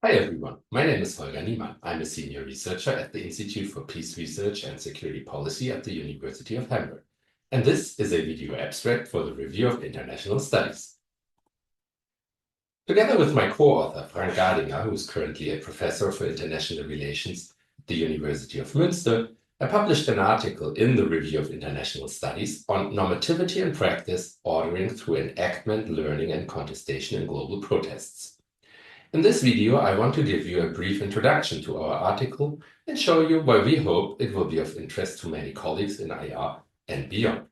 Hi everyone, my name is Holger Niemann. I'm a senior researcher at the Institute for Peace Research and Security Policy at the University of Hamburg. And this is a video abstract for the Review of International Studies. Together with my co-author, Frank Gadinger, who is currently a professor for international relations at the University of Münster, I published an article in the Review of International Studies on normativity and practice, ordering through enactment, learning, and contestation in global protests. In this video, I want to give you a brief introduction to our article and show you why we hope it will be of interest to many colleagues in IR and beyond.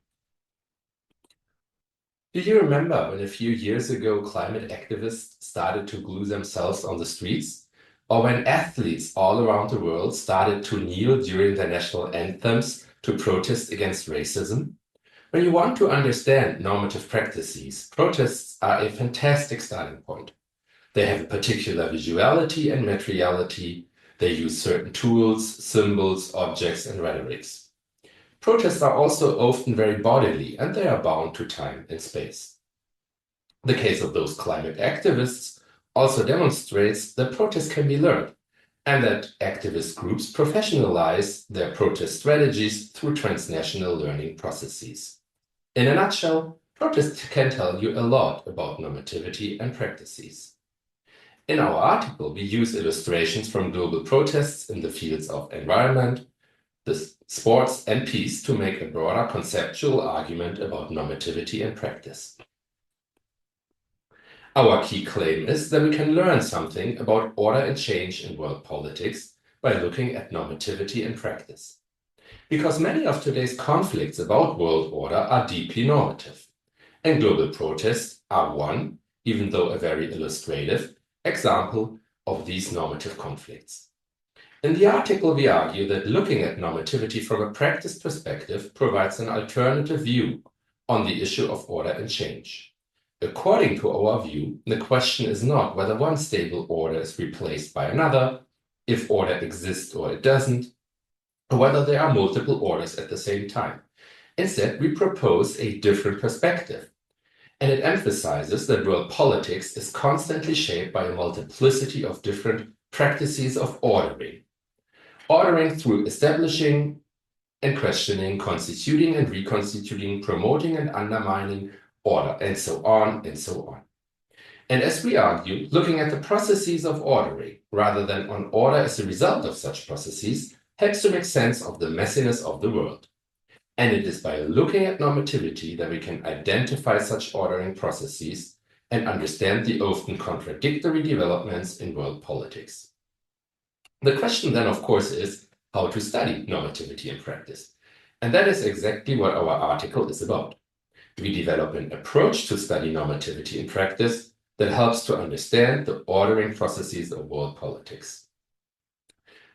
Do you remember when a few years ago climate activists started to glue themselves on the streets? Or when athletes all around the world started to kneel during their national anthems to protest against racism? When you want to understand normative practices, protests are a fantastic starting point. They have a particular visuality and materiality. They use certain tools, symbols, objects, and rhetorics. Protests are also often very bodily, and they are bound to time and space. The case of those climate activists also demonstrates that protests can be learned, and that activist groups professionalize their protest strategies through transnational learning processes. In a nutshell, protests can tell you a lot about normativity and practices. In our article, we use illustrations from global protests in the fields of environment, sports, and peace to make a broader conceptual argument about normativity and practice. Our key claim is that we can learn something about order and change in world politics by looking at normativity and practice. Because many of today's conflicts about world order are deeply normative, and global protests are one, even though a very illustrative, example of these normative conflicts. In the article, we argue that looking at normativity from a practice perspective provides an alternative view on the issue of order and change. According to our view, the question is not whether one stable order is replaced by another, if order exists or it doesn't, or whether there are multiple orders at the same time. Instead, we propose a different perspective, and it emphasizes that world politics is constantly shaped by a multiplicity of different practices of ordering. Ordering through establishing and questioning, constituting and reconstituting, promoting and undermining order, and so on and so on. And as we argue, looking at the processes of ordering, rather than on order as a result of such processes, helps to make sense of the messiness of the world. And it is by looking at normativity that we can identify such ordering processes and understand the often contradictory developments in world politics. The question then, of course, is how to study normativity in practice. And that is exactly what our article is about. We develop an approach to study normativity in practice that helps to understand the ordering processes of world politics.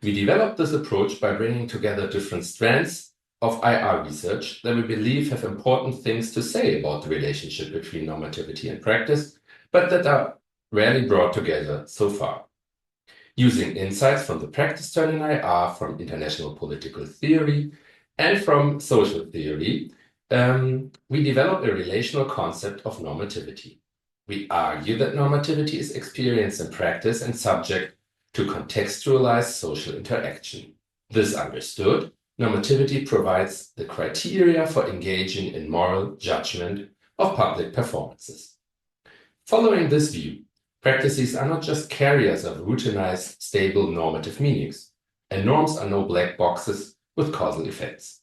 We developed this approach by bringing together different strands of IR research that we believe have important things to say about the relationship between normativity and practice, but that are rarely brought together so far. Using insights from the practice turn in IR, from international political theory, and from social theory, we develop a relational concept of normativity. We argue that normativity is experienced in practice and subject to contextualized social interaction. This understood, normativity provides the criteria for engaging in moral judgment of public performances. Following this view, practices are not just carriers of routinized, stable normative meanings, and norms are no black boxes with causal effects.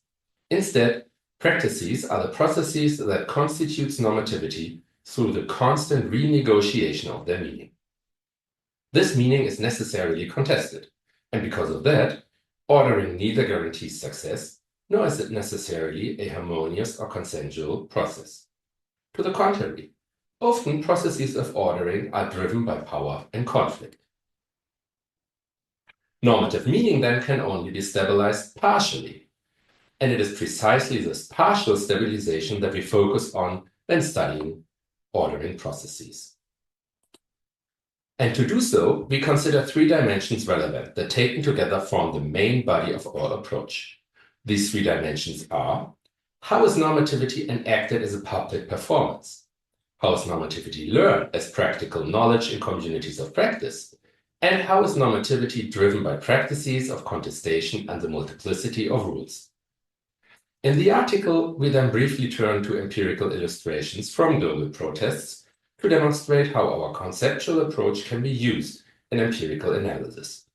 Instead, practices are the processes that constitutes normativity through the constant renegotiation of their meaning. This meaning is necessarily contested, and because of that, ordering neither guarantees success, nor is it necessarily a harmonious or consensual process. To the contrary, often processes of ordering are driven by power and conflict. Normative meaning then can only be stabilized partially, and it is precisely this partial stabilization that we focus on when studying ordering processes. And to do so, we consider three dimensions relevant that taken together form the main body of our approach. These three dimensions are: how is normativity enacted as a public performance? How is normativity learned as practical knowledge in communities of practice? And how is normativity driven by practices of contestation and the multiplicity of rules? In the article, we then briefly turn to empirical illustrations from global protests to demonstrate how our conceptual approach can be used in empirical analysis.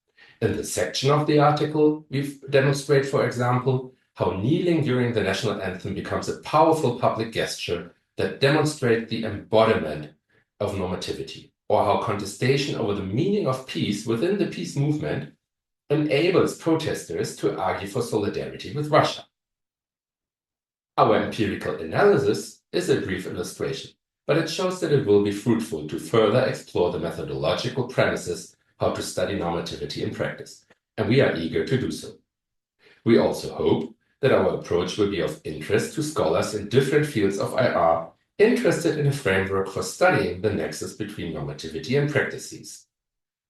In this section of the article, we demonstrate, for example, how kneeling during the national anthem becomes a powerful public gesture that demonstrates the embodiment of normativity, or how contestation over the meaning of peace within the peace movement enables protesters to argue for solidarity with Russia. Our empirical analysis is a brief illustration, but it shows that it will be fruitful to further explore the methodological premises how to study normativity in practice, and we are eager to do so. We also hope that our approach will be of interest to scholars in different fields of IR interested in a framework for studying the nexus between normativity and practices.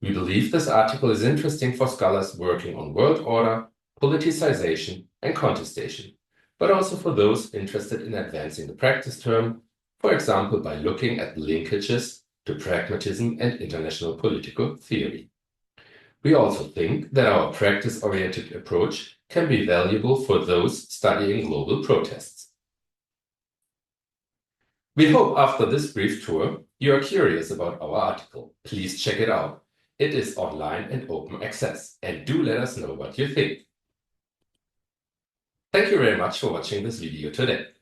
We believe this article is interesting for scholars working on world order, politicization, and contestation, but also for those interested in advancing the practice term, for example, by looking at linkages to pragmatism and international political theory. We also think that our practice-oriented approach can be valuable for those studying global protests. We hope after this brief tour, you are curious about our article. Please check it out. It is online and open access, and do let us know what you think. Thank you very much for watching this video today.